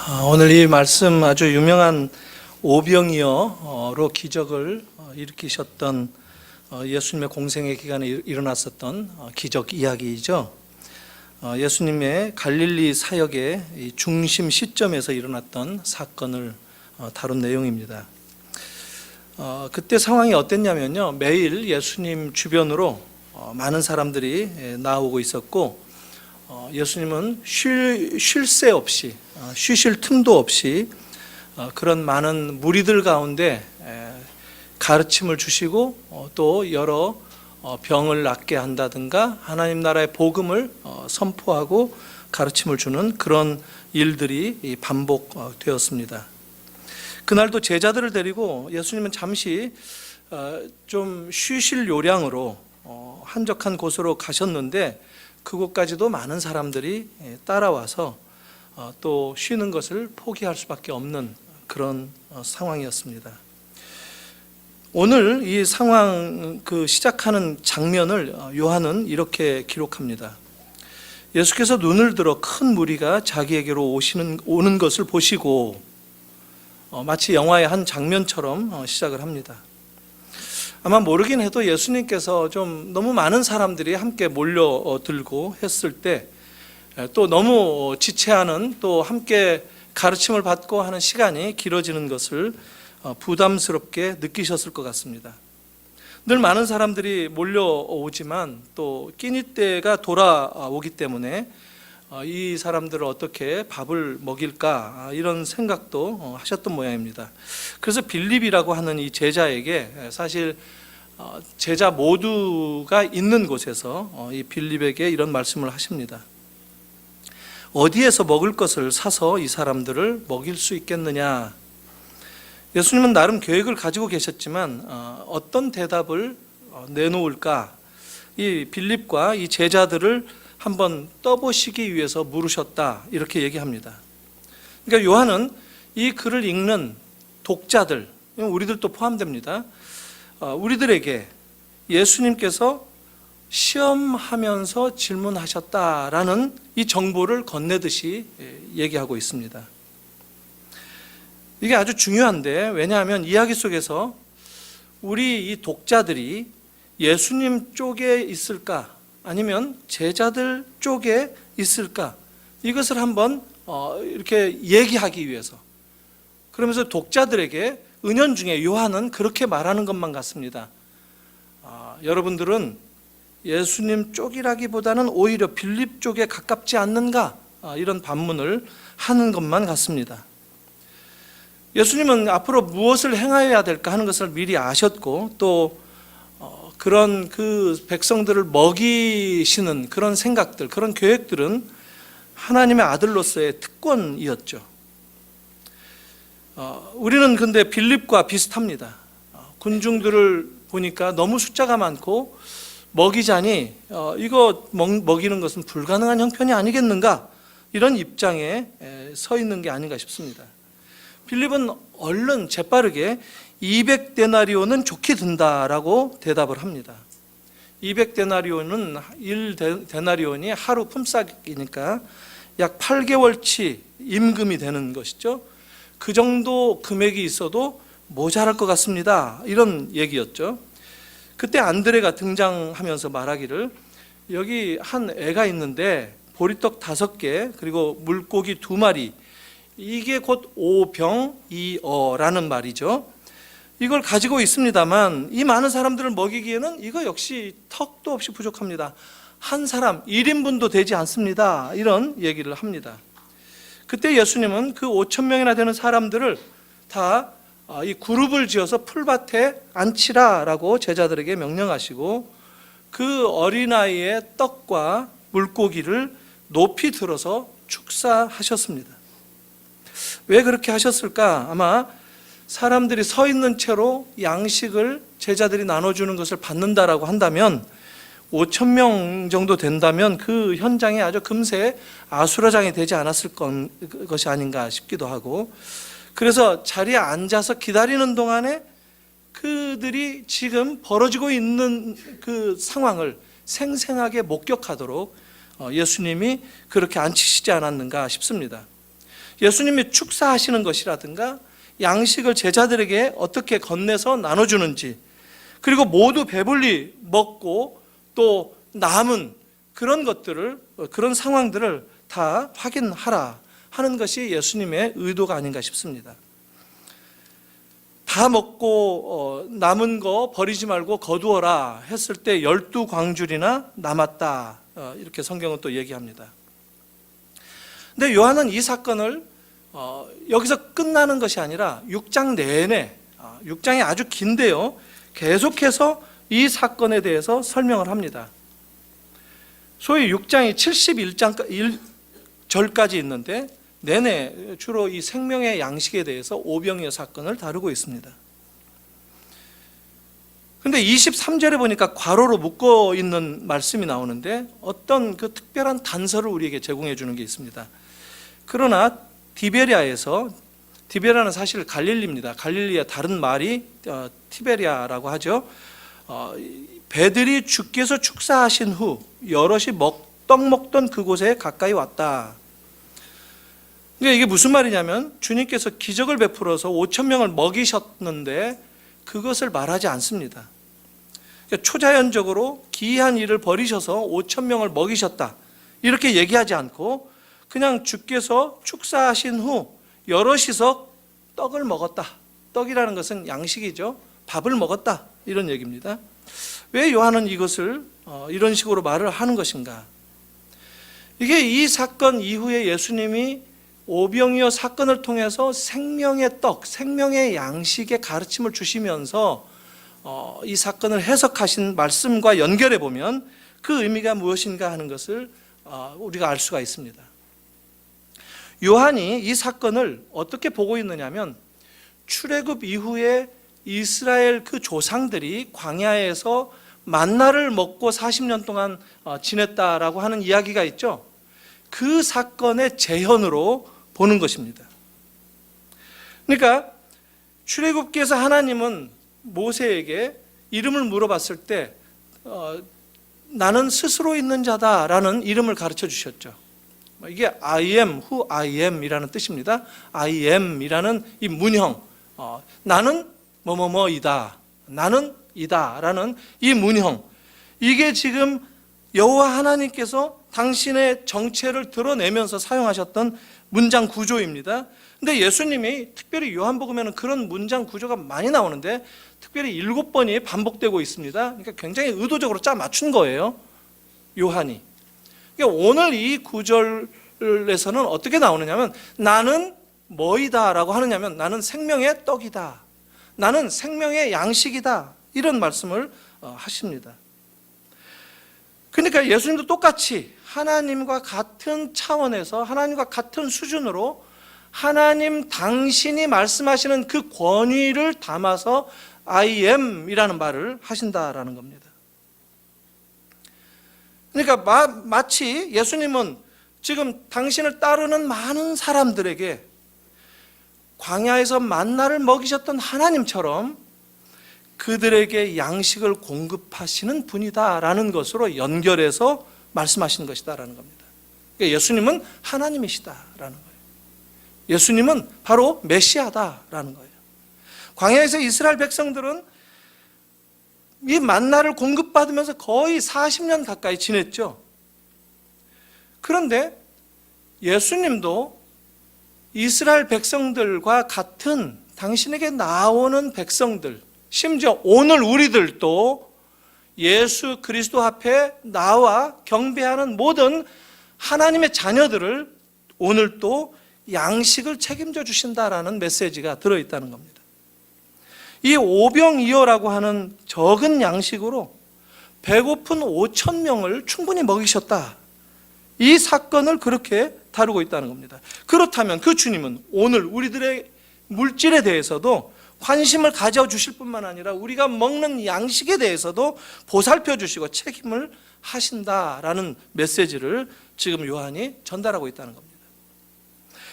오늘 이 말씀 아주 유명한 오병이어로 기적을 일으키셨던 예수님의 공생의 기간에 일어났었던 기적 이야기이죠. 예수님의 갈릴리 사역의 중심 시점에서 일어났던 사건을 다룬 내용입니다. 그때 상황이 어땠냐면요, 매일 예수님 주변으로 많은 사람들이 나오고 있었고, 예수님은 쉴 새 없이, 쉬실 틈도 없이 그런 많은 무리들 가운데 가르침을 주시고 또 여러 병을 낫게 한다든가 하나님 나라의 복음을 선포하고 가르침을 주는 그런 일들이 반복되었습니다. 그날도 제자들을 데리고 예수님은 잠시 좀 쉬실 요량으로 한적한 곳으로 가셨는데, 그곳까지도 많은 사람들이 따라와서 또 쉬는 것을 포기할 수밖에 없는 그런 상황이었습니다. 오늘 이 상황 시작하는 장면을 요한은 이렇게 기록합니다. 예수께서 눈을 들어 큰 무리가 자기에게로 오는 것을 보시고, 마치 영화의 한 장면처럼 시작을 합니다. 아마 모르긴 해도 예수님께서 좀 너무 많은 사람들이 함께 몰려들고 했을 때, 또 너무 지체하는, 또 함께 가르침을 받고 하는 시간이 길어지는 것을 부담스럽게 느끼셨을 것 같습니다. 늘 많은 사람들이 몰려오지만 또 끼니 때가 돌아오기 때문에 이 사람들을 어떻게 밥을 먹일까, 이런 생각도 하셨던 모양입니다. 그래서 빌립이라고 하는 이 제자에게, 사실 제자 모두가 있는 곳에서 이 빌립에게 이런 말씀을 하십니다. 어디에서 먹을 것을 사서 이 사람들을 먹일 수 있겠느냐. 예수님은 나름 계획을 가지고 계셨지만 어떤 대답을 내놓을까, 이 빌립과 이 제자들을 한번 떠보시기 위해서 물으셨다, 이렇게 얘기합니다. 그러니까 요한은 이 글을 읽는 독자들, 우리들도 포함됩니다. 우리들에게 예수님께서 시험하면서 질문하셨다라는 이 정보를 건네듯이 얘기하고 있습니다. 이게 아주 중요한데, 왜냐하면 이야기 속에서 우리 이 독자들이 예수님 쪽에 있을까, 아니면 제자들 쪽에 있을까, 이것을 한번 이렇게 얘기하기 위해서, 그러면서 독자들에게 은연중에 요한은 그렇게 말하는 것만 같습니다. 여러분들은 예수님 쪽이라기보다는 오히려 빌립 쪽에 가깝지 않는가, 이런 반문을 하는 것만 같습니다. 예수님은 앞으로 무엇을 행하여야 될까 하는 것을 미리 아셨고, 또 그런 그 백성들을 먹이시는 그런 생각들, 그런 계획들은 하나님의 아들로서의 특권이었죠. 우리는 근데 빌립과 비슷합니다. 군중들을 보니까 너무 숫자가 많고 먹이자니 이거 먹이는 것은 불가능한 형편이 아니겠는가, 이런 입장에 서 있는 게 아닌가 싶습니다. 빌립은 얼른 재빠르게 200데나리온은 좋게 든다라고 대답을 합니다. 200데나리온은 1데나리온이 하루 품삯이니까 약 8개월치 임금이 되는 것이죠. 그 정도 금액이 있어도 모자랄 것 같습니다, 이런 얘기였죠. 그때 안드레가 등장하면서 말하기를, 여기 한 애가 있는데 보리떡 5개 그리고 물고기 2마리, 이게 곧 오병이어라는 말이죠. 이걸 가지고 있습니다만 이 많은 사람들을 먹이기에는 이거 역시 턱도 없이 부족합니다. 한 사람 1인분도 되지 않습니다, 이런 얘기를 합니다. 그때 예수님은 그 5,000명이나 되는 사람들을 다 이 그룹을 지어서 풀밭에 앉히라라고 제자들에게 명령하시고, 그 어린아이의 떡과 물고기를 높이 들어서 축사하셨습니다. 왜 그렇게 하셨을까? 아마 사람들이 서 있는 채로 양식을 제자들이 나눠주는 것을 받는다라고 한다면, 5,000명 정도 된다면 그 현장에 아주 금세 아수라장이 되지 않았을 것이 아닌가 싶기도 하고, 그래서 자리에 앉아서 기다리는 동안에 그들이 지금 벌어지고 있는 그 상황을 생생하게 목격하도록 예수님이 그렇게 앉히시지 않았는가 싶습니다. 예수님이 축사하시는 것이라든가 양식을 제자들에게 어떻게 건네서 나눠주는지, 그리고 모두 배불리 먹고 또 남은 그런 것들을, 그런 상황들을 다 확인하라 하는 것이 예수님의 의도가 아닌가 싶습니다. 다 먹고 남은 거 버리지 말고 거두어라 했을 때 12광줄이나 남았다, 이렇게 성경은 또 얘기합니다. 근데 요한은 이 사건을 여기서 끝나는 것이 아니라 6장 내내, 6장이 아주 긴데요, 계속해서 이 사건에 대해서 설명을 합니다. 소위 6장이 71절까지 있는데 내내 주로 이 생명의 양식에 대해서 오병이어 사건을 다루고 있습니다. 그런데 23절에 보니까 괄호로 묶어 있는 말씀이 나오는데 어떤 그 특별한 단서를 우리에게 제공해 주는 게 있습니다. 그러나 디베리아에서, 디베리아는 사실 갈릴리입니다. 갈릴리의 다른 말이 티베리아라고 하죠. 배들이 주께서 축사하신 후 여럿이 떡 먹던 그곳에 가까이 왔다. 그러니까 이게 무슨 말이냐면 주님께서 기적을 베풀어서 5,000명을 먹이셨는데 그것을 말하지 않습니다. 그러니까 초자연적으로 기이한 일을 벌이셔서 5,000명을 먹이셨다, 이렇게 얘기하지 않고 그냥 주께서 축사하신 후 여럿이서 떡을 먹었다. 떡이라는 것은 양식이죠. 밥을 먹었다, 이런 얘기입니다. 왜 요한은 이것을 이런 식으로 말을 하는 것인가? 이게 이 사건 이후에 예수님이 오병이어 사건을 통해서 생명의 떡, 생명의 양식의 가르침을 주시면서 이 사건을 해석하신 말씀과 연결해 보면 그 의미가 무엇인가 하는 것을 우리가 알 수가 있습니다. 요한이 이 사건을 어떻게 보고 있느냐면 출애굽 이후에 이스라엘 그 조상들이 광야에서 만나를 먹고 40년 동안 지냈다라고 하는 이야기가 있죠. 그 사건의 재현으로 보는 것입니다. 그러니까 출애굽기에서 하나님은 모세에게 이름을 물어봤을 때 나는 스스로 있는 자다라는 이름을 가르쳐 주셨죠. 이게 I am who I am 이라는 뜻입니다. I am 이라는 이 문형, 나는 뭐뭐뭐이다, 나는 이다 라는 이 문형, 이게 지금 여호와 하나님께서 당신의 정체를 드러내면서 사용하셨던 문장 구조입니다. 근데 예수님이 특별히 요한복음에는 그런 문장 구조가 많이 나오는데 특별히 7번이 반복되고 있습니다. 그러니까 굉장히 의도적으로 짜 맞춘 거예요, 요한이. 그러니까 오늘 이 구절에서는 어떻게 나오느냐면 나는 뭐이다 라고 하느냐면 나는 생명의 떡이다, 나는 생명의 양식이다, 이런 말씀을 하십니다. 그러니까 예수님도 똑같이 하나님과 같은 차원에서, 하나님과 같은 수준으로 하나님 당신이 말씀하시는 그 권위를 담아서 I am 이라는 말을 하신다라는 겁니다. 그러니까 마치 예수님은 지금 당신을 따르는 많은 사람들에게 광야에서 만나를 먹이셨던 하나님처럼 그들에게 양식을 공급하시는 분이다라는 것으로 연결해서 말씀하시는 것이다라는 겁니다. 그러니까 예수님은 하나님이시다라는 거예요. 예수님은 바로 메시아다라는 거예요. 광야에서 이스라엘 백성들은 이 만나를 공급받으면서 거의 40년 가까이 지냈죠. 그런데 예수님도 이스라엘 백성들과 같은 당신에게 나오는 백성들, 심지어 오늘 우리들도 예수 그리스도 앞에 나와 경배하는 모든 하나님의 자녀들을 오늘 또 양식을 책임져 주신다라는 메시지가 들어있다는 겁니다. 이 오병이어라고 하는 적은 양식으로 배고픈 5,000명을 충분히 먹이셨다, 이 사건을 그렇게 다루고 있다는 겁니다. 그렇다면 그 주님은 오늘 우리들의 물질에 대해서도 관심을 가져주실 뿐만 아니라 우리가 먹는 양식에 대해서도 보살펴 주시고 책임을 하신다라는 메시지를 지금 요한이 전달하고 있다는 겁니다.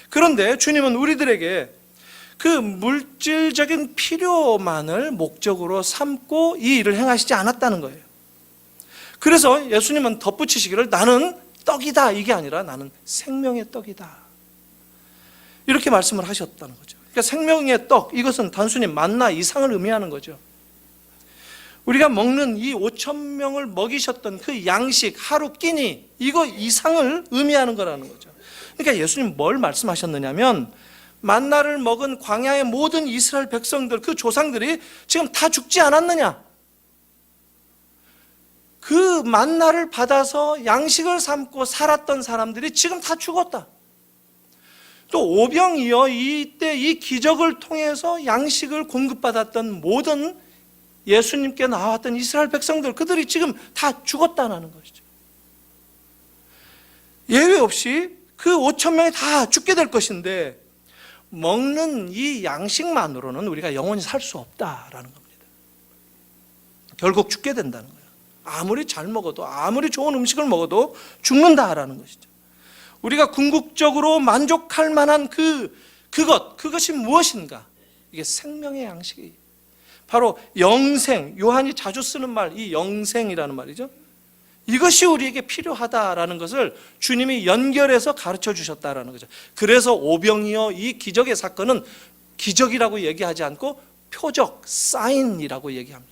그런데 주님은 우리들에게 그 물질적인 필요만을 목적으로 삼고 이 일을 행하시지 않았다는 거예요. 그래서 예수님은 덧붙이시기를 나는 떡이다, 이게 아니라 나는 생명의 떡이다. 이렇게 말씀을 하셨다는 거죠. 그러니까 생명의 떡, 이것은 단순히 만나 이상을 의미하는 거죠. 우리가 먹는 이 5천 명을 먹이셨던 그 양식 하루 끼니, 이거 이상을 의미하는 거라는 거죠. 그러니까 예수님 뭘 말씀하셨느냐면, 만나를 먹은 광야의 모든 이스라엘 백성들, 그 조상들이 지금 다 죽지 않았느냐? 그 만나를 받아서 양식을 삼고 살았던 사람들이 지금 다 죽었다. 또 오병이어 이때 이 기적을 통해서 양식을 공급받았던 모든 예수님께 나왔던 이스라엘 백성들, 그들이 지금 다 죽었다는 것이죠. 예외 없이 그 5천 명이 다 죽게 될 것인데, 먹는 이 양식만으로는 우리가 영원히 살 수 없다라는 겁니다. 결국 죽게 된다는 거예요. 아무리 잘 먹어도, 아무리 좋은 음식을 먹어도 죽는다라는 것이죠. 우리가 궁극적으로 만족할 만한 그것이 무엇인가? 이게 생명의 양식이에요. 바로 영생, 요한이 자주 쓰는 말, 이 영생이라는 말이죠. 이것이 우리에게 필요하다라는 것을 주님이 연결해서 가르쳐 주셨다라는 거죠. 그래서 오병이어 이 기적의 사건은 기적이라고 얘기하지 않고 표적, 사인이라고 얘기합니다.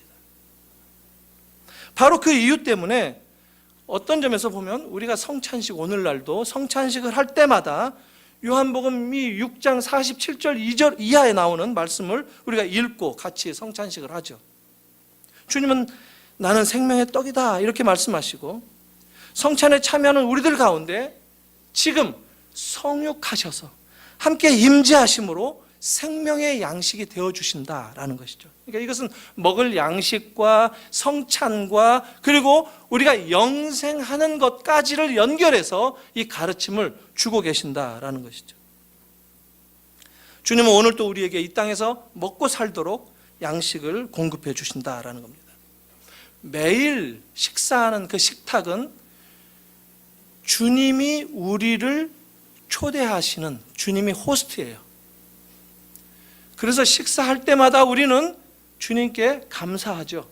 바로 그 이유 때문에 어떤 점에서 보면 우리가 성찬식, 오늘날도 성찬식을 할 때마다 요한복음 6장 47절 2절 이하에 나오는 말씀을 우리가 읽고 같이 성찬식을 하죠. 주님은 나는 생명의 떡이다 이렇게 말씀하시고, 성찬에 참여하는 우리들 가운데 지금 성육하셔서 함께 임재하심으로 생명의 양식이 되어주신다라는 것이죠. 그러니까 이것은 먹을 양식과 성찬과 그리고 우리가 영생하는 것까지를 연결해서 이 가르침을 주고 계신다라는 것이죠. 주님은 오늘 또 우리에게 이 땅에서 먹고 살도록 양식을 공급해 주신다라는 겁니다. 매일 식사하는 그 식탁은 주님이 우리를 초대하시는 주님이 호스트예요. 그래서 식사할 때마다 우리는 주님께 감사하죠.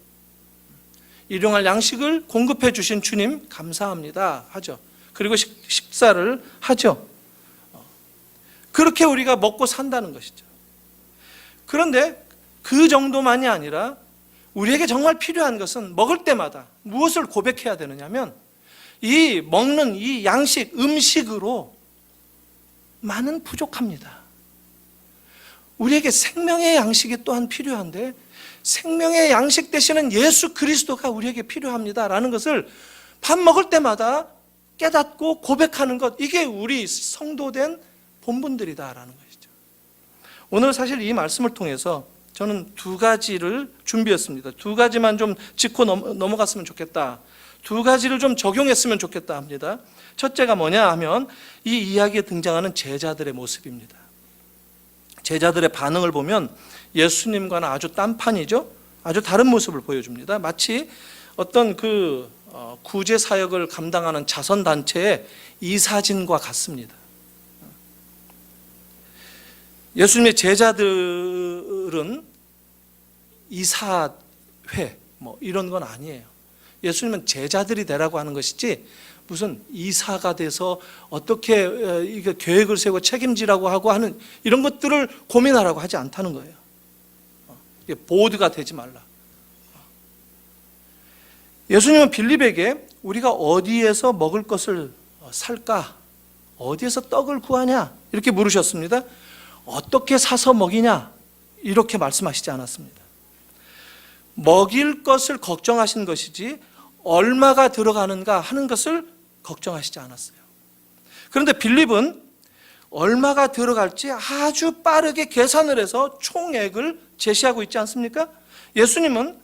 일용할 양식을 공급해 주신 주님 감사합니다 하죠. 그리고 식사를 하죠. 그렇게 우리가 먹고 산다는 것이죠. 그런데 그 정도만이 아니라 우리에게 정말 필요한 것은 먹을 때마다 무엇을 고백해야 되느냐면, 이 먹는 이 양식, 음식으로 많은 부족합니다. 우리에게 생명의 양식이 또한 필요한데, 생명의 양식 되시는 예수 그리스도가 우리에게 필요합니다라는 것을 밥 먹을 때마다 깨닫고 고백하는 것, 이게 우리 성도된 본분들이다라는 것이죠. 오늘 사실 이 말씀을 통해서 저는 두 가지를 준비했습니다. 두 가지만 좀 짚고 넘어갔으면 좋겠다. 두 가지를 좀 적용했으면 좋겠다 합니다. 첫째가 뭐냐 하면 이 이야기에 등장하는 제자들의 모습입니다. 제자들의 반응을 보면 예수님과는 아주 딴판이죠. 아주 다른 모습을 보여줍니다. 마치 어떤 구제 사역을 감당하는 자선단체의 이사진과 같습니다. 예수님의 제자들은 이사회 이런 건 아니에요. 예수님은 제자들이 되라고 하는 것이지 무슨 이사가 돼서 어떻게 이게 계획을 세우고 책임지라고 하고 하는 이런 것들을 고민하라고 하지 않다는 거예요. 보드가 되지 말라. 예수님은 빌립에게 우리가 어디에서 먹을 것을 살까? 어디에서 떡을 구하냐? 이렇게 물으셨습니다. 어떻게 사서 먹이냐? 이렇게 말씀하시지 않았습니다. 먹일 것을 걱정하신 것이지 얼마가 들어가는가 하는 것을 걱정하시지 않았어요. 그런데 빌립은 얼마가 들어갈지 아주 빠르게 계산을 해서 총액을 제시하고 있지 않습니까? 예수님은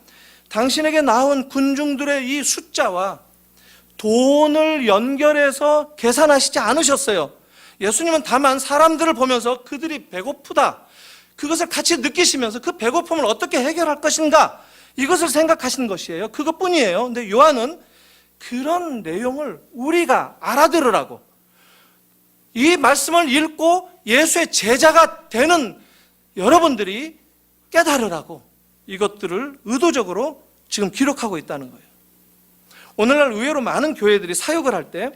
당신에게 나온 군중들의 이 숫자와 돈을 연결해서 계산하시지 않으셨어요. 예수님은 다만 사람들을 보면서 그들이 배고프다, 그것을 같이 느끼시면서 그 배고픔을 어떻게 해결할 것인가, 이것을 생각하시는 것이에요. 그것뿐이에요. 근데 요한은 그런 내용을 우리가 알아들으라고, 이 말씀을 읽고 예수의 제자가 되는 여러분들이 깨달으라고 이것들을 의도적으로 지금 기록하고 있다는 거예요. 오늘날 의외로 많은 교회들이 사역을 할 때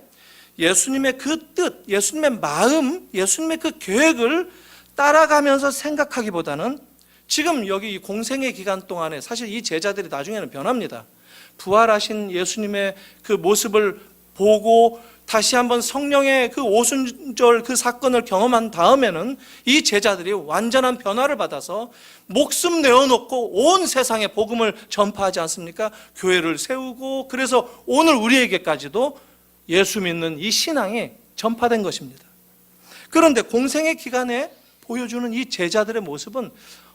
예수님의 그 뜻, 예수님의 마음, 예수님의 그 계획을 따라가면서 생각하기보다는 지금 여기 이 공생의 기간 동안에 사실 이 제자들이 나중에는 변합니다. 부활하신 예수님의 그 모습을 보고 다시 한번 성령의 그 오순절 그 사건을 경험한 다음에는 이 제자들이 완전한 변화를 받아서 목숨 내어놓고 온 세상에 복음을 전파하지 않습니까? 교회를 세우고, 그래서 오늘 우리에게까지도 예수 믿는 이 신앙이 전파된 것입니다. 그런데 공생의 기간에 보여주는 이 제자들의 모습은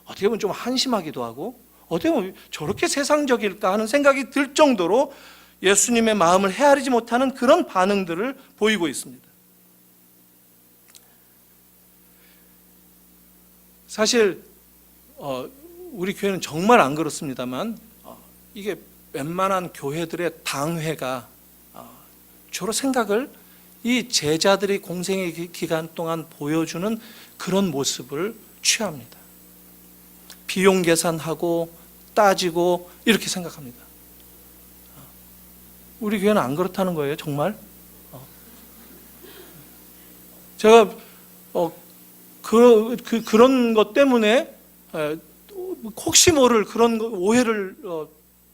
어떻게 보면 좀 한심하기도 하고, 어떻게 보면 저렇게 세상적일까 하는 생각이 들 정도로 예수님의 마음을 헤아리지 못하는 그런 반응들을 보이고 있습니다. 사실 우리 교회는 정말 안 그렇습니다만 이게 웬만한 교회들의 당회가 저런 생각을 이 제자들이 공생의 기간 동안 보여주는 그런 모습을 취합니다. 비용 계산하고 따지고 이렇게 생각합니다. 우리 교회는 안 그렇다는 거예요, 정말. 제가 그런 것 때문에 혹시 모를 그런 오해를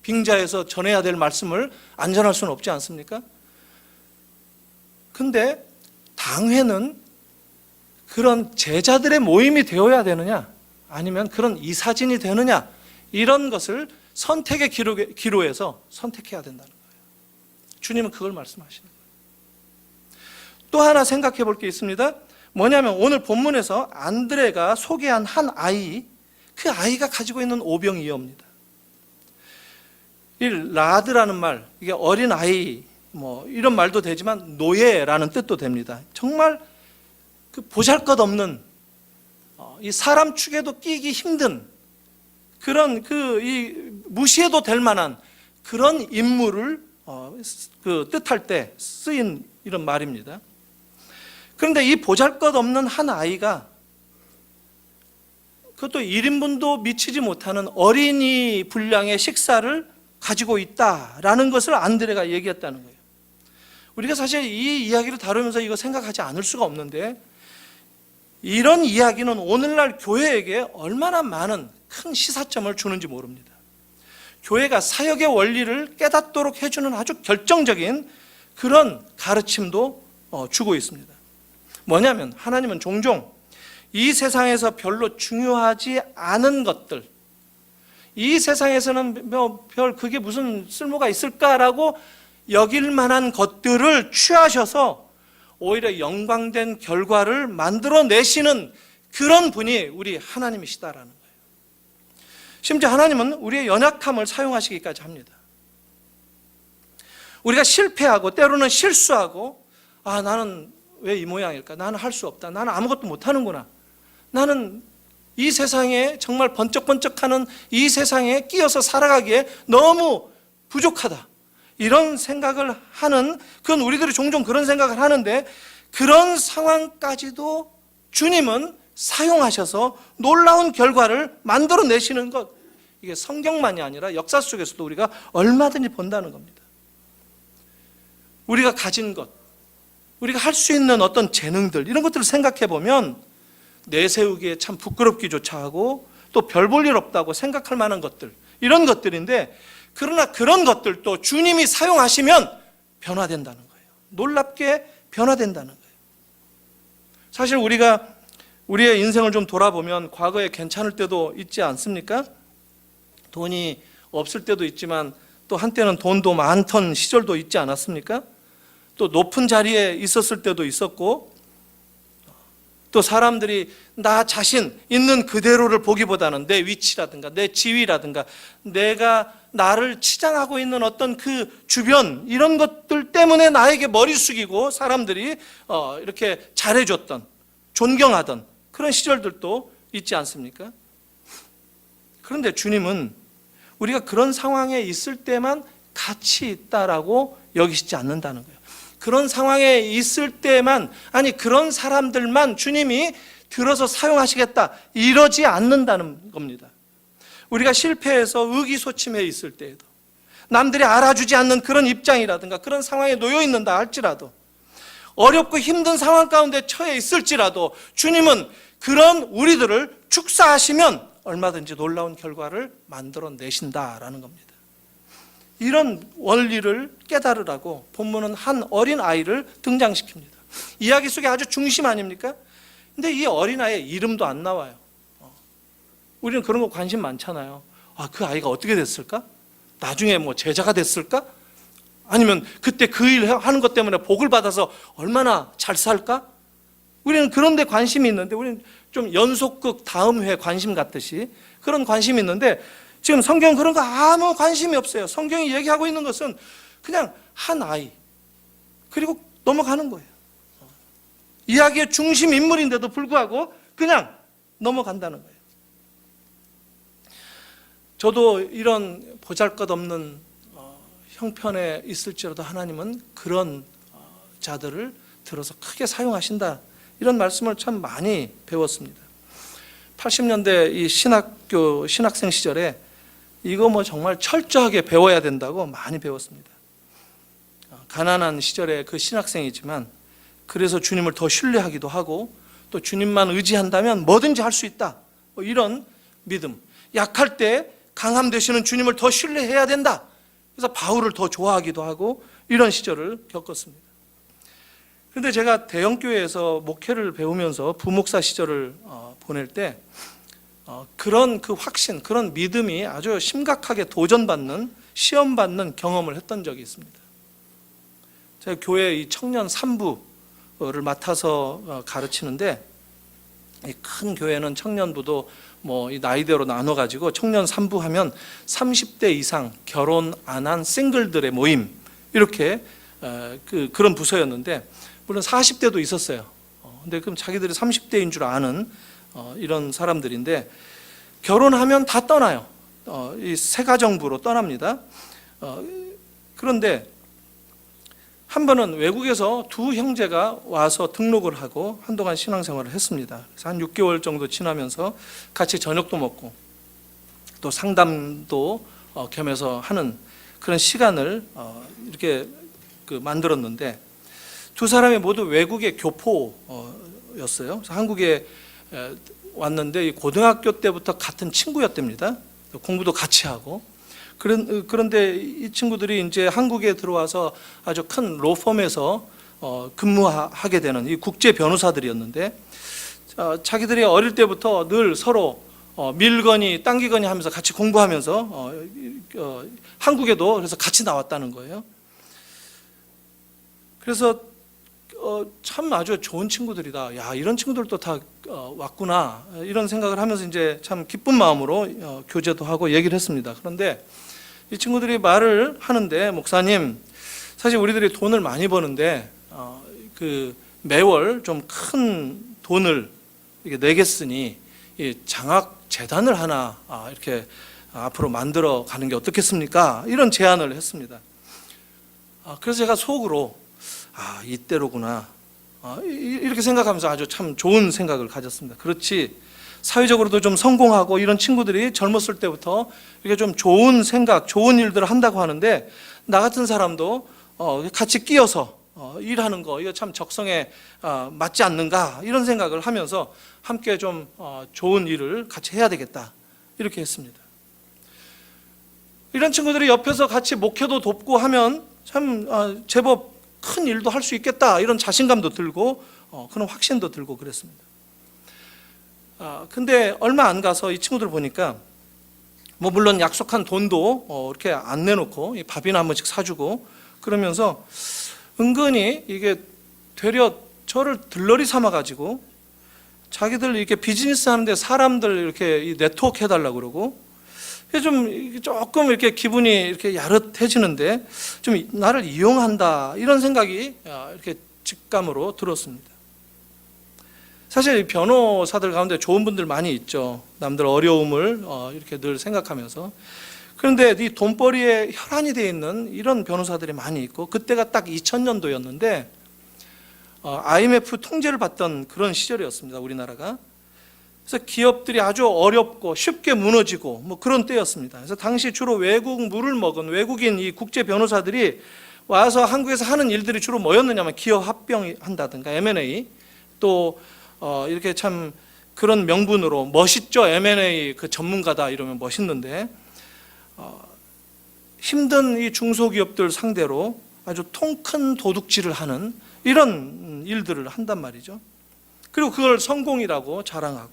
빙자해서 전해야 될 말씀을 안 전할 수는 없지 않습니까? 근데 당회는 그런 제자들의 모임이 되어야 되느냐, 아니면 그런 이사진이 되느냐, 이런 것을 선택의 기로에서 선택해야 된다는 거예요. 주님은 그걸 말씀하시는 거예요. 또 하나 생각해 볼 게 있습니다. 뭐냐면 오늘 본문에서 안드레가 소개한 한 아이, 그 아이가 가지고 있는 오병이어입니다. 이 라드라는 말, 이게 어린 아이, 이런 말도 되지만 노예라는 뜻도 됩니다. 정말 그 보잘것없는, 이 사람 축에도 끼기 힘든 그런 이 무시해도 될 만한 그런 인물을 뜻할 때 쓰인 이런 말입니다. 그런데 이 보잘것없는 한 아이가, 그것도 1인분도 미치지 못하는 어린이 분량의 식사를 가지고 있다라는 것을 안드레가 얘기했다는 거예요. 우리가 사실 이 이야기를 다루면서 이거 생각하지 않을 수가 없는데, 이런 이야기는 오늘날 교회에게 얼마나 많은 큰 시사점을 주는지 모릅니다. 교회가 사역의 원리를 깨닫도록 해주는 아주 결정적인 그런 가르침도 주고 있습니다. 뭐냐면 하나님은 종종 이 세상에서 별로 중요하지 않은 것들, 이 세상에서는 별 그게 무슨 쓸모가 있을까라고 여길 만한 것들을 취하셔서 오히려 영광된 결과를 만들어내시는 그런 분이 우리 하나님이시다라는 거예요. 심지어 하나님은 우리의 연약함을 사용하시기까지 합니다. 우리가 실패하고 때로는 실수하고, 나는 왜 이 모양일까? 나는 할 수 없다. 나는 아무것도 못하는구나. 나는 이 세상에 정말 번쩍번쩍하는 이 세상에 끼어서 살아가기에 너무 부족하다. 이런 생각을 하는, 그건 우리들이 종종 그런 생각을 하는데, 그런 상황까지도 주님은 사용하셔서 놀라운 결과를 만들어내시는 것, 이게 성경만이 아니라 역사 속에서도 우리가 얼마든지 본다는 겁니다. 우리가 가진 것, 우리가 할 수 있는 어떤 재능들, 이런 것들을 생각해 보면 내세우기에 참 부끄럽기조차 하고 또 별 볼 일 없다고 생각할 만한 것들, 이런 것들인데, 그러나 그런 것들도 주님이 사용하시면 변화된다는 거예요. 놀랍게 변화된다는 거예요. 사실 우리가 우리의 인생을 좀 돌아보면 과거에 괜찮을 때도 있지 않습니까? 돈이 없을 때도 있지만 또 한때는 돈도 많던 시절도 있지 않았습니까? 또 높은 자리에 있었을 때도 있었고, 또 사람들이 나 자신 있는 그대로를 보기보다는 내 위치라든가 내 지위라든가 내가 나를 치장하고 있는 어떤 그 주변, 이런 것들 때문에 나에게 머리 숙이고 사람들이 이렇게 잘해줬던, 존경하던 그런 시절들도 있지 않습니까? 그런데 주님은 우리가 그런 상황에 있을 때만 가치 있다라고 여기시지 않는다는 거예요. 그런 상황에 있을 때만, 아니 그런 사람들만 주님이 들어서 사용하시겠다, 이러지 않는다는 겁니다. 우리가 실패해서 의기소침해 있을 때에도, 남들이 알아주지 않는 그런 입장이라든가 그런 상황에 놓여 있는다 할지라도, 어렵고 힘든 상황 가운데 처해 있을지라도 주님은 그런 우리들을 축사하시면 얼마든지 놀라운 결과를 만들어내신다라는 겁니다. 이런 원리를 깨달으라고 본문은 한 어린아이를 등장시킵니다. 이야기 속에 아주 중심 아닙니까? 근데 이 어린아이의 이름도 안 나와요. 우리는 그런 거 관심 많잖아요. 그 아이가 어떻게 됐을까? 나중에 뭐 제자가 됐을까? 아니면 그때 그 일 하는 것 때문에 복을 받아서 얼마나 잘 살까? 우리는 그런 데 관심이 있는데, 우리는 좀 연속극 다음 회 관심 같듯이 그런 관심이 있는데, 지금 성경은 그런 거 아무 관심이 없어요. 성경이 얘기하고 있는 것은 그냥 한 아이, 그리고 넘어가는 거예요. 이야기의 중심 인물인데도 불구하고 그냥 넘어간다는 거예요. 저도 이런 보잘것없는 형편에 있을지라도 하나님은 그런 자들을 들어서 크게 사용하신다, 이런 말씀을 참 많이 배웠습니다. 80년대 이 신학생 시절에 이거 뭐 정말 철저하게 배워야 된다고 많이 배웠습니다. 가난한 시절에 그 신학생이지만 그래서 주님을 더 신뢰하기도 하고, 또 주님만 의지한다면 뭐든지 할 수 있다, 뭐 이런 믿음, 약할 때 강함 되시는 주님을 더 신뢰해야 된다, 그래서 바울을 더 좋아하기도 하고, 이런 시절을 겪었습니다. 그런데 제가 대형교회에서 목회를 배우면서 부목사 시절을 보낼 때 그런 그 확신, 그런 믿음이 아주 심각하게 도전받는, 시험받는 경험을 했던 적이 있습니다. 제가 교회 이 청년 3부를 맡아서 가르치는데, 이 큰 교회는 청년부도 뭐 이 나이대로 나눠가지고 청년 3부 하면 30대 이상 결혼 안 한 싱글들의 모임, 이렇게 그런 부서였는데, 물론 40대도 있었어요. 근데 그럼 자기들이 30대인 줄 아는 이런 사람들인데, 결혼하면 다 떠나요. 이 새 가정부로 떠납니다. 그런데 한 번은 외국에서 두 형제가 와서 등록을 하고 한동안 신앙생활을 했습니다. 그래서 한 6개월 정도 지나면서 같이 저녁도 먹고 또 상담도 겸해서 하는 그런 시간을 이렇게 만들었는데, 두 사람이 모두 외국의 교포였어요. 그래서 한국에 왔는데 고등학교 때부터 같은 친구였답니다. 공부도 같이 하고. 그런데 이 친구들이 이제 한국에 들어와서 아주 큰 로펌에서 근무하게 되는 이 국제 변호사들이었는데, 자기들이 어릴 때부터 늘 서로 밀거니 당기거니 하면서 같이 공부하면서 한국에도 그래서 같이 나왔다는 거예요. 그래서 참 아주 좋은 친구들이다. 야, 이런 친구들도 다 왔구나, 이런 생각을 하면서 이제 참 기쁜 마음으로 교제도 하고 얘기를 했습니다. 그런데 이 친구들이 말을 하는데, 목사님, 사실 우리들이 돈을 많이 버는데 그 매월 좀 큰 돈을 이렇게 내겠으니 이 장학 재단을 하나 이렇게 앞으로 만들어 가는 게 어떻겠습니까? 이런 제안을 했습니다. 그래서 제가 속으로 이때로구나, 이렇게 생각하면서 아주 참 좋은 생각을 가졌습니다. 그렇지, 사회적으로도 좀 성공하고 이런 친구들이 젊었을 때부터 이렇게 좀 좋은 생각, 좋은 일들을 한다고 하는데, 나 같은 사람도 같이 끼어서 일하는 거, 이거 참 적성에 맞지 않는가, 이런 생각을 하면서 함께 좀 좋은 일을 같이 해야 되겠다, 이렇게 했습니다. 이런 친구들이 옆에서 같이 목회도 돕고 하면 참 제법 큰 일도 할 수 있겠다, 이런 자신감도 들고 그런 확신도 들고 그랬습니다. 근데 얼마 안 가서 이 친구들 보니까 뭐 물론 약속한 돈도 이렇게 안 내놓고 밥이나 한 번씩 사주고 그러면서 은근히 이게 되려 저를 들러리 삼아가지고 자기들 이렇게 비즈니스 하는데 사람들 이렇게 네트워크 해달라고 그러고, 좀 조금 이렇게 기분이 이렇게 야릇해지는데 좀 나를 이용한다, 이런 생각이 이렇게 직감으로 들었습니다. 사실 변호사들 가운데 좋은 분들 많이 있죠. 남들 어려움을 이렇게 늘 생각하면서. 그런데 이 돈벌이에 혈안이 되어 있는 이런 변호사들이 많이 있고, 그때가 딱 2000년도였는데 IMF 통제를 받던 그런 시절이었습니다, 우리나라가. 그래서 기업들이 아주 어렵고 쉽게 무너지고 뭐 그런 때였습니다. 그래서 당시 주로 외국 물을 먹은 외국인 이 국제 변호사들이 와서 한국에서 하는 일들이 주로 뭐였느냐면 기업 합병한다든가 M&A, 또 이렇게 참 그런 명분으로 멋있죠. M&A 그 전문가다 이러면 멋있는데 힘든 이 중소기업들 상대로 아주 통 큰 도둑질을 하는 이런 일들을 한단 말이죠. 그리고 그걸 성공이라고 자랑하고.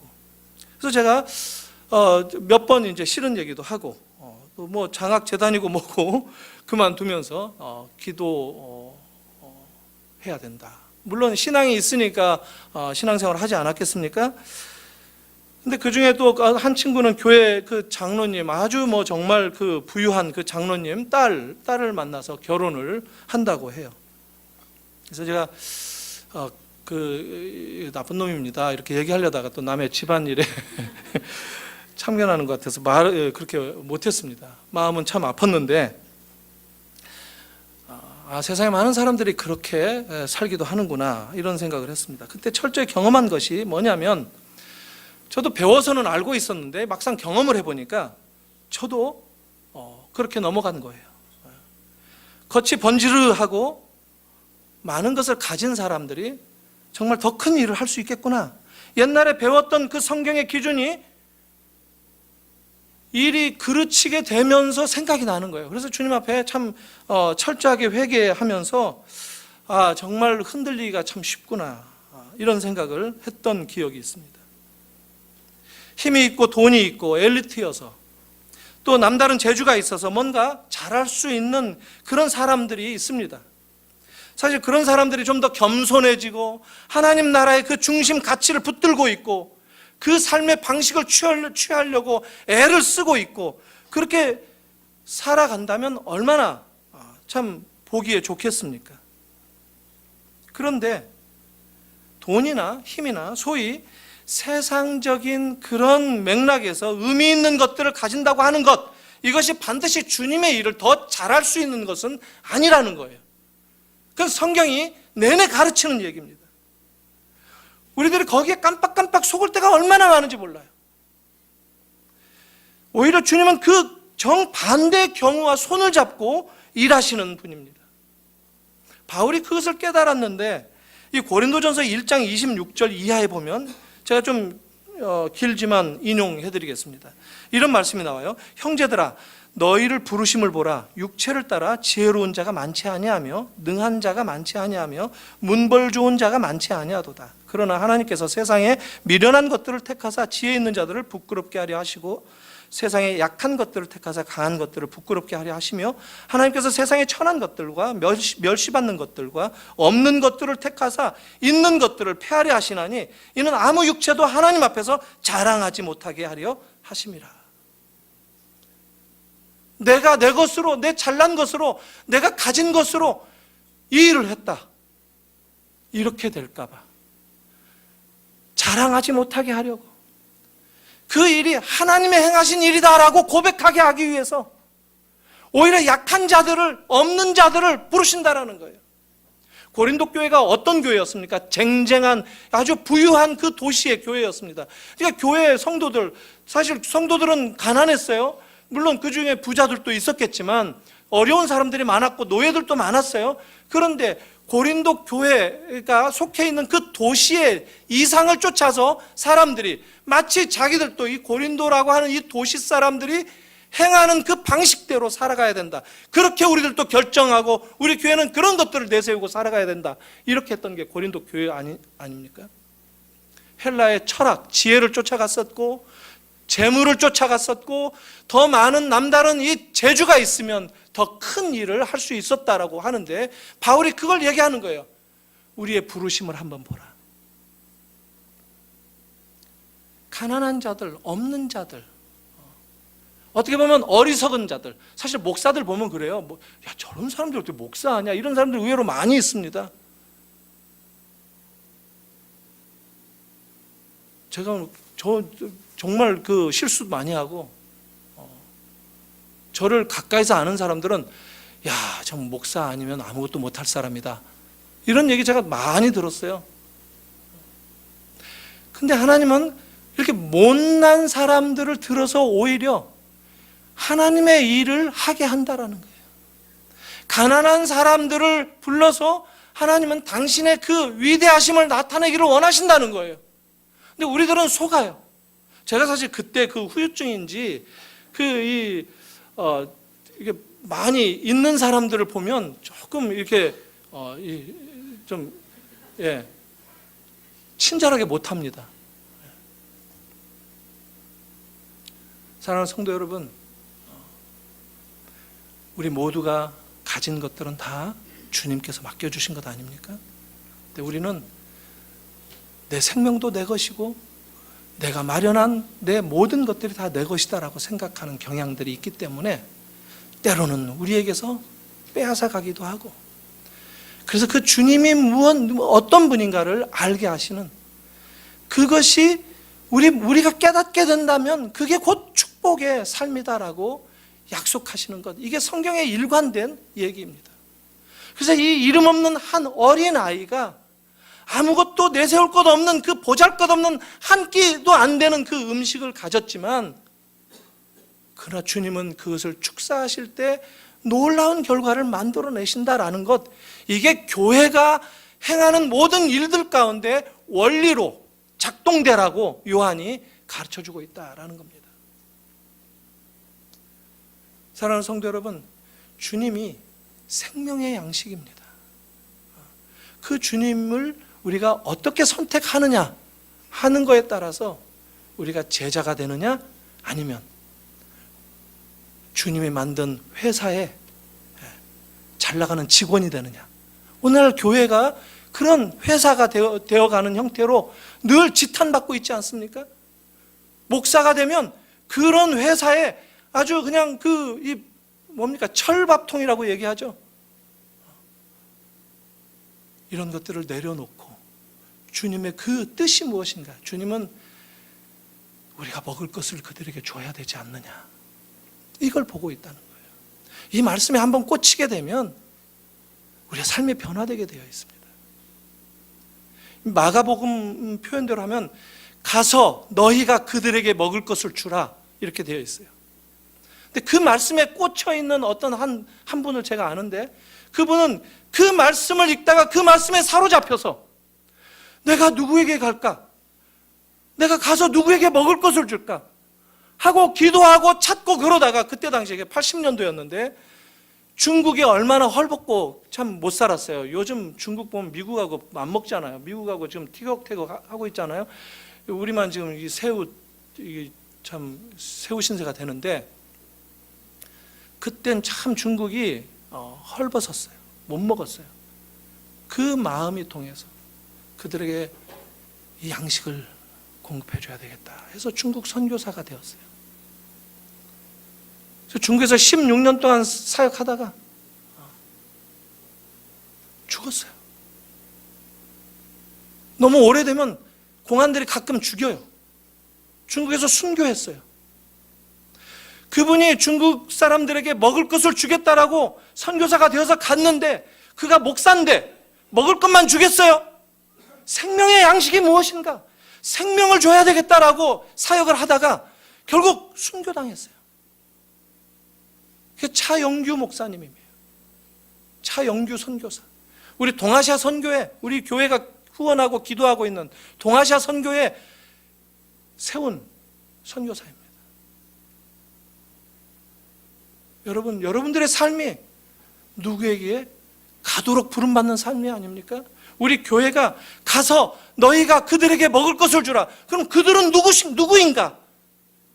그래서 제가 몇 번 이제 싫은 얘기도 하고 또 뭐 장학 재단이고 뭐고 그만두면서 기도 해야 된다. 물론 신앙이 있으니까 신앙생활을 하지 않았겠습니까? 근데 그 중에 또 한 친구는 교회 그 장로님, 아주 뭐 정말 그 부유한 그 장로님 딸을 만나서 결혼을 한다고 해요. 그래서 제가 그 나쁜 놈입니다 이렇게 얘기하려다가 또 남의 집안일에 참견하는 것 같아서 그렇게 못했습니다. 마음은 참 아팠는데 세상에 많은 사람들이 그렇게 살기도 하는구나 이런 생각을 했습니다. 그때 철저히 경험한 것이 뭐냐면, 저도 배워서는 알고 있었는데 막상 경험을 해보니까 저도 그렇게 넘어간 거예요. 겉이 번지르하고 많은 것을 가진 사람들이 정말 더 큰 일을 할 수 있겠구나. 옛날에 배웠던 그 성경의 기준이 일이 그르치게 되면서 생각이 나는 거예요. 그래서 주님 앞에 참 철저하게 회개하면서 정말 흔들리기가 참 쉽구나 이런 생각을 했던 기억이 있습니다. 힘이 있고 돈이 있고 엘리트여서 또 남다른 재주가 있어서 뭔가 잘할 수 있는 그런 사람들이 있습니다. 사실 그런 사람들이 좀 더 겸손해지고 하나님 나라의 그 중심 가치를 붙들고 있고 그 삶의 방식을 취하려고 애를 쓰고 있고 그렇게 살아간다면 얼마나 참 보기에 좋겠습니까? 그런데 돈이나 힘이나 소위 세상적인 그런 맥락에서 의미 있는 것들을 가진다고 하는 것, 이것이 반드시 주님의 일을 더 잘할 수 있는 것은 아니라는 거예요. 그건 성경이 내내 가르치는 얘기입니다. 우리들이 거기에 깜빡깜빡 속을 때가 얼마나 많은지 몰라요. 오히려 주님은 그 정반대의 경우와 손을 잡고 일하시는 분입니다. 바울이 그것을 깨달았는데 이 고린도전서 1장 26절 이하에 보면 제가 좀 길지만 인용해 드리겠습니다. 이런 말씀이 나와요. 형제들아 너희를 부르심을 보라. 육체를 따라 지혜로운 자가 많지 아니하며 능한 자가 많지 아니하며 문벌 좋은 자가 많지 아니하도다. 그러나 하나님께서 세상에 미련한 것들을 택하사 지혜 있는 자들을 부끄럽게 하려 하시고 세상에 약한 것들을 택하사 강한 것들을 부끄럽게 하려 하시며 하나님께서 세상에 천한 것들과 멸시받는 것들과 없는 것들을 택하사 있는 것들을 폐하려 하시나니 이는 아무 육체도 하나님 앞에서 자랑하지 못하게 하려 하심이라. 내가 내 것으로, 내 잘난 것으로, 내가 가진 것으로 이 일을 했다, 이렇게 될까 봐 자랑하지 못하게 하려고, 그 일이 하나님의 행하신 일이다라고 고백하게 하기 위해서 오히려 약한 자들을, 없는 자들을 부르신다라는 거예요. 고린도 교회가 어떤 교회였습니까? 쟁쟁한 아주 부유한 그 도시의 교회였습니다. 그러니까 교회 성도들, 사실 성도들은 가난했어요. 물론 그 중에 부자들도 있었겠지만 어려운 사람들이 많았고 노예들도 많았어요. 그런데 고린도 교회가 속해 있는 그 도시의 이상을 쫓아서 사람들이 마치 자기들도 이 고린도라고 하는 이 도시 사람들이 행하는 그 방식대로 살아가야 된다, 그렇게 우리들도 결정하고 우리 교회는 그런 것들을 내세우고 살아가야 된다, 이렇게 했던 게 고린도 교회 아닙니까? 헬라의 철학, 지혜를 쫓아갔었고 재물을 쫓아갔었고 더 많은 남다른 이 재주가 있으면 더 큰 일을 할 수 있었다라고 하는데 바울이 그걸 얘기하는 거예요. 우리의 부르심을 한번 보라. 가난한 자들, 없는 자들, 어떻게 보면 어리석은 자들, 사실 목사들 보면 그래요. 야, 저런 사람들 어떻게 목사하냐, 이런 사람들 의외로 많이 있습니다. 제가 정말 그 실수 많이 하고 저를 가까이서 아는 사람들은 야, 저 목사 아니면 아무것도 못할 사람이다, 이런 얘기 제가 많이 들었어요. 근데 하나님은 이렇게 못난 사람들을 들어서 오히려 하나님의 일을 하게 한다라는 거예요. 가난한 사람들을 불러서 하나님은 당신의 그 위대하심을 나타내기를 원하신다는 거예요. 근데 우리들은 속아요. 제가 사실 그때 그 후유증인지 이게 많이 있는 사람들을 보면 조금 이렇게 좀 친절하게 못합니다. 사랑하는 성도 여러분, 우리 모두가 가진 것들은 다 주님께서 맡겨주신 것 아닙니까? 근데 우리는 내 생명도 내 것이고 내가 마련한 내 모든 것들이 다 내 것이다라고 생각하는 경향들이 있기 때문에 때로는 우리에게서 빼앗아 가기도 하고, 그래서 그 주님이 어떤 분인가를 알게 하시는 그것이 우리가 깨닫게 된다면 그게 곧 축복의 삶이다라고 약속하시는 것, 이게 성경에 일관된 얘기입니다. 그래서 이 이름 없는 한 어린 아이가 아무것도 내세울 것 없는 그 보잘것없는 한 끼도 안 되는 그 음식을 가졌지만, 그러나 주님은 그것을 축사하실 때 놀라운 결과를 만들어내신다라는 것, 이게 교회가 행하는 모든 일들 가운데 원리로 작동되라고 요한이 가르쳐주고 있다라는 겁니다. 사랑하는 성도 여러분, 주님이 생명의 양식입니다. 그 주님을 우리가 어떻게 선택하느냐 하는 거에 따라서 우리가 제자가 되느냐, 아니면 주님이 만든 회사에 잘 나가는 직원이 되느냐. 오늘날 교회가 그런 회사가 되어가는 형태로 늘 지탄받고 있지 않습니까? 목사가 되면 그런 회사에 아주 그냥 철밥통이라고 얘기하죠. 이런 것들을 내려놓고 주님의 그 뜻이 무엇인가? 주님은 우리가 먹을 것을 그들에게 줘야 되지 않느냐, 이걸 보고 있다는 거예요. 이 말씀에 한번 꽂히게 되면 우리의 삶이 변화되게 되어 있습니다. 마가복음 표현대로 하면 가서 너희가 그들에게 먹을 것을 주라, 이렇게 되어 있어요. 근데 그 말씀에 꽂혀 있는 어떤 한 분을 제가 아는데, 그분은 그 말씀을 읽다가 그 말씀에 사로잡혀서 내가 누구에게 갈까? 내가 가서 누구에게 먹을 것을 줄까? 하고 기도하고 찾고 그러다가, 그때 당시에 80년도였는데 중국이 얼마나 헐벗고 참 못 살았어요. 요즘 중국 보면 미국하고 안 먹잖아요. 미국하고 지금 티격태격 하고 있잖아요. 우리만 지금 새우 신세가 되는데, 그땐 참 중국이 헐벗었어요. 못 먹었어요. 그 마음이 통해서 그들에게 이 양식을 공급해 줘야 되겠다 해서 중국 선교사가 되었어요. 그래서 중국에서 16년 동안 사역하다가 죽었어요. 너무 오래되면 공안들이 가끔 죽여요. 중국에서 순교했어요. 그분이 중국 사람들에게 먹을 것을 주겠다라고 선교사가 되어서 갔는데, 그가 목사인데 먹을 것만 주겠어요? 생명의 양식이 무엇인가? 생명을 줘야 되겠다라고 사역을 하다가 결국 순교당했어요. 그게 차영규 목사님이에요. 차영규 선교사. 우리 동아시아 선교회, 우리 교회가 후원하고 기도하고 있는 동아시아 선교회 세운 선교사입니다. 여러분들의 삶이 누구에게 가도록 부름받는 삶이 아닙니까? 우리 교회가 가서 너희가 그들에게 먹을 것을 주라. 그럼 그들은 누구인가?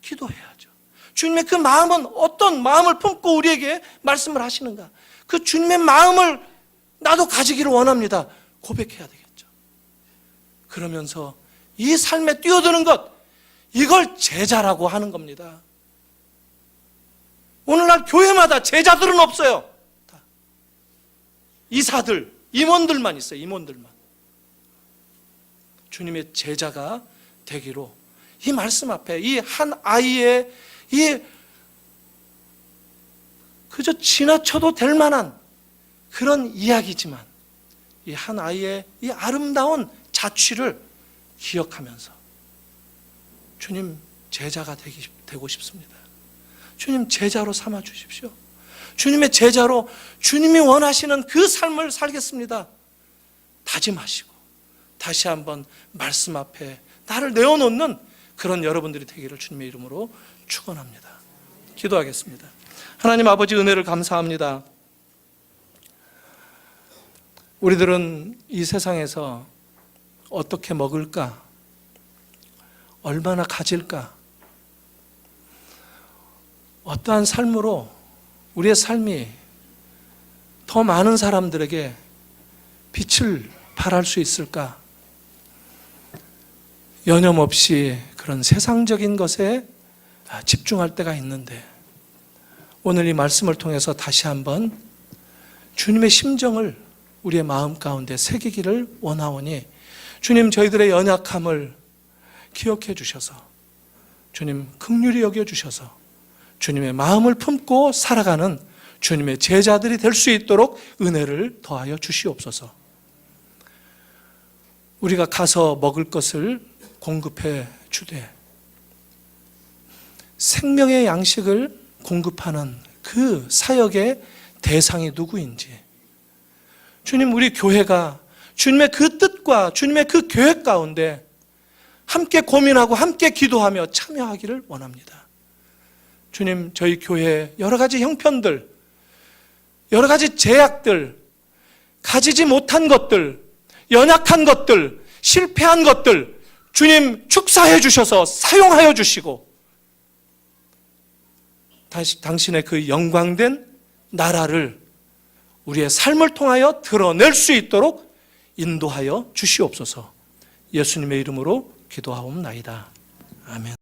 기도해야죠. 주님의 그 마음은 어떤 마음을 품고 우리에게 말씀을 하시는가? 그 주님의 마음을 나도 가지기를 원합니다. 고백해야 되겠죠. 그러면서 이 삶에 뛰어드는 것, 이걸 제자라고 하는 겁니다. 오늘날 교회마다 제자들은 없어요. 다 이사들, 임원들만 있어요. 임원들만. 주님의 제자가 되기로, 이 말씀 앞에 이 한 아이의 그저 지나쳐도 될 만한 그런 이야기지만, 이 한 아이의 이 아름다운 자취를 기억하면서 주님 제자가 되고 싶습니다. 주님 제자로 삼아 주십시오. 주님의 제자로 주님이 원하시는 그 삶을 살겠습니다. 다짐하시고 다시 한번 말씀 앞에 나를 내어놓는 그런 여러분들이 되기를 주님의 이름으로 축원합니다. 기도하겠습니다. 하나님 아버지, 은혜를 감사합니다. 우리들은 이 세상에서 어떻게 먹을까? 얼마나 가질까? 어떠한 삶으로 우리의 삶이 더 많은 사람들에게 빛을 발할 수 있을까? 여념없이 그런 세상적인 것에 집중할 때가 있는데, 오늘 이 말씀을 통해서 다시 한번 주님의 심정을 우리의 마음 가운데 새기기를 원하오니, 주님, 저희들의 연약함을 기억해 주셔서 주님 긍휼히 여겨 주셔서 주님의 마음을 품고 살아가는 주님의 제자들이 될 수 있도록 은혜를 더하여 주시옵소서. 우리가 가서 먹을 것을 공급해 주되 생명의 양식을 공급하는 그 사역의 대상이 누구인지, 주님, 우리 교회가 주님의 그 뜻과 주님의 그 계획 가운데 함께 고민하고 함께 기도하며 참여하기를 원합니다. 주님, 저희 교회의 여러 가지 형편들, 여러 가지 제약들, 가지지 못한 것들, 연약한 것들, 실패한 것들, 주님 축사해 주셔서 사용하여 주시고 당신의 그 영광된 나라를 우리의 삶을 통하여 드러낼 수 있도록 인도하여 주시옵소서. 예수님의 이름으로 기도하옵나이다. 아멘.